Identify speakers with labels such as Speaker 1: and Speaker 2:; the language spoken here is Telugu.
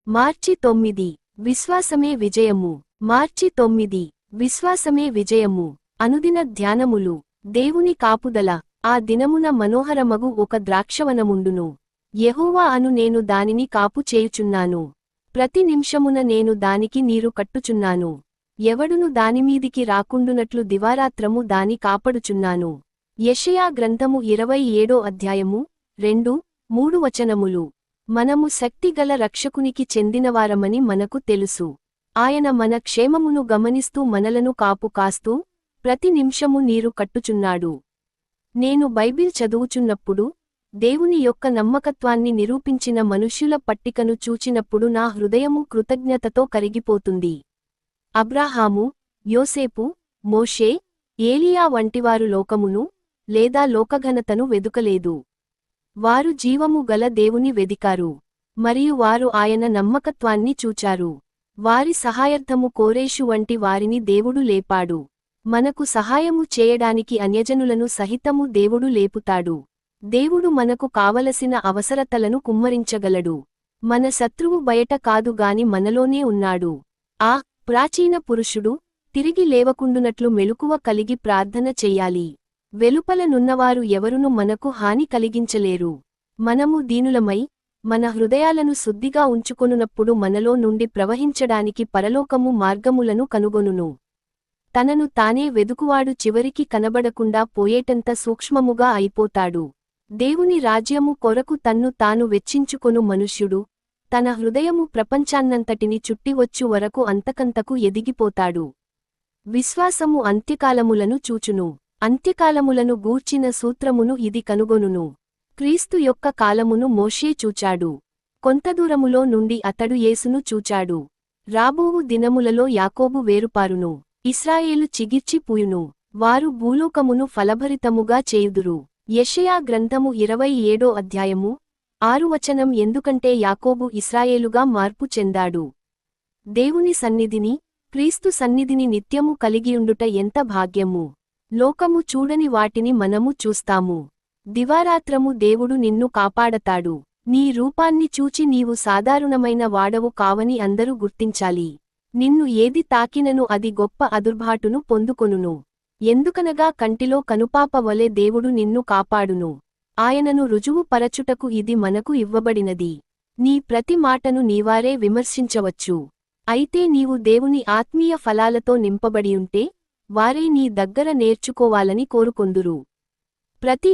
Speaker 1: మార్చి 9 విశ్వాసమే విజయము. మార్చి 9 విశ్వాసమే విజయము. అనుదిన ధ్యానములు. దేవుని కాపుదల. ఆ దినమున మనోహరమగు ఒక ద్రాక్షవనముండును. యెహోవా అను నేను దానిని కాపు చేయుచున్నాను. ప్రతి నిమిషమున నేను దానికి నీరు కట్టుచున్నాను. ఎవడును దానిమీదికి రాకుండునట్లు దివారాత్రము దాని కాపాడుచున్నాను. యెషయా గ్రంథము 27 అధ్యాయము 2-3 వచనములు. మనము శక్తిగల రక్షకునికి చెందినవారమని మనకు తెలుసు. ఆయన మన క్షేమమును గమనిస్తూ మనలను కాపు కాస్తూ ప్రతి నిమిషము నీరు కట్టుచున్నాడు. నేను బైబిల్ చదువుచున్నప్పుడు దేవుని యొక్క నమ్మకత్వాన్ని నిరూపించిన మనుష్యుల పట్టికను చూచినప్పుడు నా హృదయము కృతజ్ఞతతో కరిగిపోతుంది. అబ్రాహాము, యోసేపు, మోషే, ఏలియా వంటివారు లోకమును లేదా లోకఘనతను వెదుకలేదు. వారు జీవము గల దేవుని వెదికారు. మరియు వారు ఆయన నమ్మకత్వాన్ని చూచారు. వారి సహాయార్థము కోరేషు వంటి వారిని దేవుడు లేపాడు. మనకు సహాయము చేయడానికి అన్యజనులను సహితము దేవుడు లేపుతాడు. దేవుడు మనకు కావలసిన అవసరతలను కుమ్మరించగలడు. మన శత్రువు బయట కాదు గాని మనలోనే ఉన్నాడు. ఆ ప్రాచీన పురుషుడు తిరిగి లేవకుండునట్లు మెలకువ కలిగి ప్రార్థన చెయ్యాలి. వెలుపల నున్నవారు ఎవరును మనకు హాని కలిగించలేరు. మనము దీనులమై మన హృదయాలను శుద్ధిగా ఉంచుకొనున్నప్పుడు మనలో నుండి ప్రవహించడానికి పరలోకము మార్గములను కనుగొనును. తనను తానే వెదుకువాడు చివరికి కనబడకుండా పోయేటంత సూక్ష్మముగా అయిపోతాడు. దేవుని రాజ్యము కొరకు తన్ను తాను వెచ్చించుకొను మనుష్యుడు తన హృదయము ప్రపంచాన్నంతటిని చుట్టివచ్చు వరకు అంతకంతకు ఎదిగిపోతాడు. విశ్వాసము అంత్యకాలములను చూచును. అంత్యకాలములను గూర్చిన సూత్రమును ఇది కనుగొనును. క్రీస్తు యొక్క కాలమును మోషే చూచాడు. కొంతదూరములో నుండి అతడు యేసును చూచాడు. రాబోవు దినములలో యాకోబు వేరుపారును. ఇశ్రాయేలు చిగిర్చి పూయును. వారు భూలోకమును ఫలభరితముగా చేయుదురు. యెషయా గ్రంథము 27 అధ్యాయము 6 వచనం. ఎందుకంటే యాకోబు ఇశ్రాయేలుగా మార్పు చెందాడు. దేవుని సన్నిధిని, క్రీస్తు సన్నిధిని నిత్యము కలిగియుండుట ఎంత భాగ్యము. లోకము చూడని వాటిని మనము చూస్తాము. దివారాత్రము దేవుడు నిన్ను కాపాడతాడు. నీ రూపాన్ని చూచి నీవు సాధారణమైన వాడవు కావని అందరూ గుర్తించాలి. నిన్ను ఏది తాకినను అది గొప్ప అదుర్భాటును పొందుకొనును. ఎందుకనగా కంటిలో కనుపాప వలె దేవుడు నిన్ను కాపాడును. ఆయనను రుజువు పరచుటకు ఇది మనకు ఇవ్వబడినది. నీ ప్రతి మాటను నీవారే విమర్శించవచ్చు. అయితే నీవు దేవుని ఆత్మీయ ఫలాలతో నింపబడియుంటే వారే నీ దగ్గర నేర్చుకోవాలని కోరుకొందురు. ప్రతి